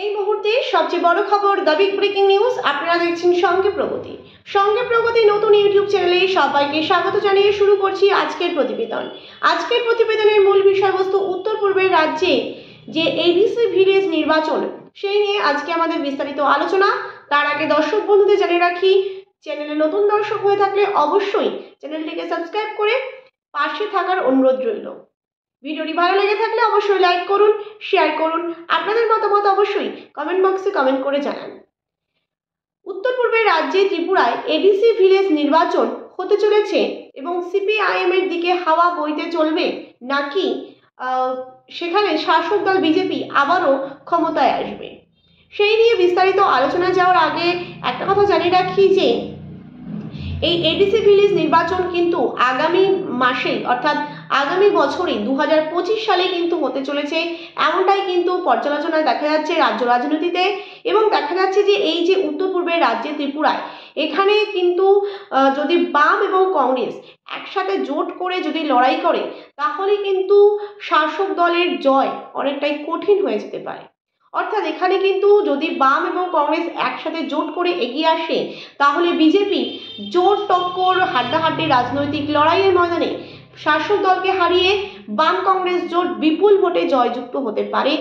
এই মুহূর্তে সবচেয়ে বড় খবর, দ্য বিগ ব্রেকিং নিউজ। আপনারা দেখছেন সঙ্গে প্রগতি। সঙ্গে প্রগতি নতুন ইউটিউব চ্যানেলে সবাইকে স্বাগত জানিয়ে শুরু করছি আজকের প্রতিবেদন। আজকের প্রতিবেদনের মূল বিষয়বস্তু উত্তর পূর্বের রাজ্যে যে এডিসি ভিলেজ নির্বাচন, সেই নিয়ে আজকে আমাদের বিস্তারিত আলোচনা। তার আগে দর্শক বন্ধুদের জানিয়ে রাখি, চ্যানেলে নতুন দর্শক হয়ে থাকলে অবশ্যই চ্যানেলটিকে সাবস্ক্রাইব করে পাশে থাকার অনুরোধ রইল। ভিডিওটি ভালো লেগে থাকলে অবশ্যই লাইক করুন, শেয়ার করুন, আপনাদের মতামত অবশ্যই কমেন্ট বক্সে কমেন্ট করে জানান। উত্তর পূর্বের রাজ্যে ত্রিপুরায় এডিসি ভিলেজ নির্বাচন হতে চলেছে এবং সিপিআইএম এর দিকে হাওয়া বইতে চলবে, নাকি সেখানে শাসক দল বিজেপি আবারও ক্ষমতায় আসবে, সেই নিয়ে বিস্তারিত আলোচনা যাওয়ার আগে একটা কথা জানিয়ে রাখি যে এই এডিসি ভিলেজ নির্বাচন কিন্তু আগামী মাসেই অর্থাৎ আগামী বছরই 2025 সালে কিন্তু হতে চলেছে, এমনটাই কিন্তু পর্যালোচনায় দেখা যাচ্ছে রাজ্য রাজনীতিতে। এবং দেখা যাচ্ছে যে এই যে উত্তর পূর্বের রাজ্যে ত্রিপুরায়, এখানে কিন্তু যদি বাম এবং কংগ্রেস একসাথে জোট করে যদি লড়াই করে, তাহলে কিন্তু শাসক দলের জয় অনেকটাই কঠিন হয়ে যেতে পারে। অর্থাৎ এখানে কিন্তু যদি বাম এবং কংগ্রেস একসাথে জোট করে এগিয়ে আসে, তাহলে বিজেপি জোট টক্কর হাড্ডাহাড্ডি রাজনৈতিক লড়াইয়ের ময়দানে শাসক দলকে হারিয়ে বাম কংগ্রেস জোট বিপুল ভোটে জয়যুক্ত হতে পারে,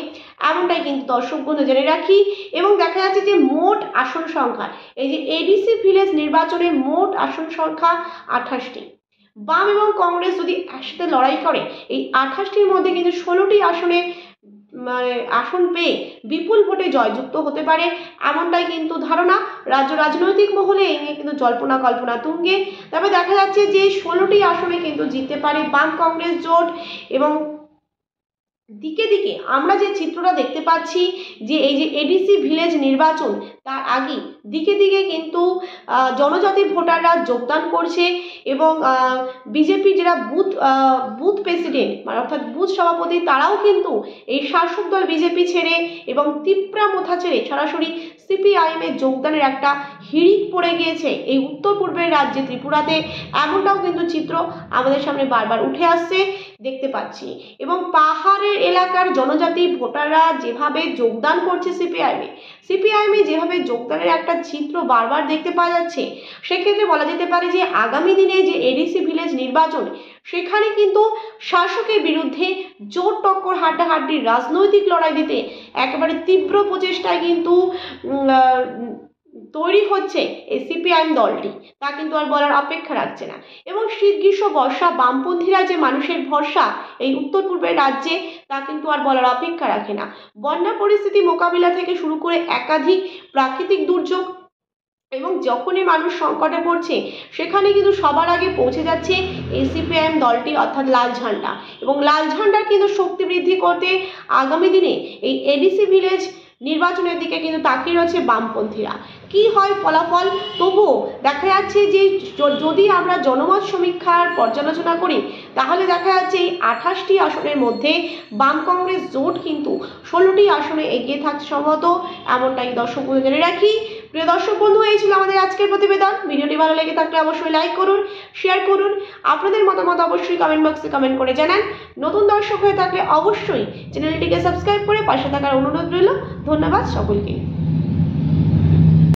এমনটাই কিন্তু দর্শক বন্ধু জেনে রাখি। এবং দেখা যাচ্ছে যে মোট আসন সংখ্যা, এই যে এডিসি ভিলেজ নির্বাচনের মোট আসন সংখ্যা 28টি। বাম এবং কংগ্রেস যদি একসাথে লড়াই করে, এই 28টির মধ্যে কিন্তু 16টি আসনে আসন পেয়ে বিপুল ভোটে জয়যুক্ত হতে পারে, এমনটাই কিন্তু ধারণা। রাজ্য রাজনৈতিক মহলে এই নিয়ে কিন্তু জল্পনা কল্পনা তুঙ্গে। তবে দেখা যাচ্ছে যে 16টি আসনে কিন্তু জিততে পারে বাম কংগ্রেস জোট। এবং দিকে দিকে আমরা যে চিত্রটা দেখতে পাচ্ছি যে এই যে এডিসি ভিলেজ নির্বাচন, তার আগে দিকে দিকে কিন্তু জনজাতি ভোটাররা যোগদান করছে এবং বিজেপি যারা বুথ প্রেসিডেন্ট মানে অর্থাৎ বুথ সভাপতি, তারাও কিন্তু এই শাসক দল বিজেপি ছেড়ে এবং তিপ্রা মোথা ছেড়ে সরাসরি সিপিআইএম এর যোগদানের একটা হিড়িক পড়ে গিয়েছে এই উত্তর পূর্বের রাজ্যে ত্রিপুরাতে, এমনটাও কিন্তু চিত্র আমাদের সামনে বারবার উঠে আসছে দেখতে পাচ্ছি। এবং পাহাড়ের এলাকার জনজাতি ভোটাররা যেভাবে যোগদান করছে সিপিআইএমে যেভাবে যোগদানের একটা চিত্র বারবার দেখতে পাওয়া যাচ্ছে, সেক্ষেত্রে বলা যেতে পারে যে আগামী দিনে যে এডিসি ভিলেজ নির্বাচন, সেখানে কিন্তু শাসকের বিরুদ্ধে জোর টক্কর হাড্ডাহাড্ডি রাজনৈতিক লড়াই দিতে একেবারে তীব্র প্রচেষ্টায় কিন্তু তৈরি হচ্ছে এই সিপিআইএম দলটি, তা কিন্তু আর বলার অপেক্ষা রাখছে না। এবং শীত গ্রীষ্ম বর্ষা বামপন্থীরা যে মানুষের ভরসা এই উত্তর পূর্বের রাজ্যে, তা কিন্তু আর বলার অপেক্ষা রাখে না। বন্যা পরিস্থিতি মোকাবিলা থেকে শুরু করে একাধিক প্রাকৃতিক দুর্যোগ এবং যখনই মানুষ সংকটে পড়ছে, সেখানে কিন্তু সবার আগে পৌঁছে যাচ্ছে এই সিপিআইএম দলটি অর্থাৎ লাল ঝান্ডা। এবং লাল ঝান্ডার কিন্তু শক্তি বৃদ্ধি করতে আগামী দিনে এই এডিসি ভিলেজ নির্বাচনের দিকে কিন্তু তাকিয়ে রয়েছে বামপন্থীরা। কি হয় ফলাফল, তবুও দেখা যাচ্ছে যে যদি আমরা জনমত সমীক্ষার পর্যালোচনা করি, তাহলে দেখা যাচ্ছে এই 28টি আসনের মধ্যে বাম কংগ্রেস জোট কিন্তু 16টি আসনে এগিয়ে থাকছে সম্ভবত, এমনটাই দর্শক বন্ধু জেনে রাখি। প্রিয় দর্শক বন্ধু, এই ছিল আমাদের আজকের প্রতিবেদন। ভিডিওটি ভালো লেগে থাকলে অবশ্যই লাইক করুন, শেয়ার করুন, আপনাদের মতামত অবশ্যই কমেন্ট বক্সে কমেন্ট করে জানান। নতুন দর্শক হয়ে থাকলে অবশ্যই চ্যানেলটিকে সাবস্ক্রাইব করে পাশে থাকার অনুরোধ রইল। ধন্যবাদ সকলকে।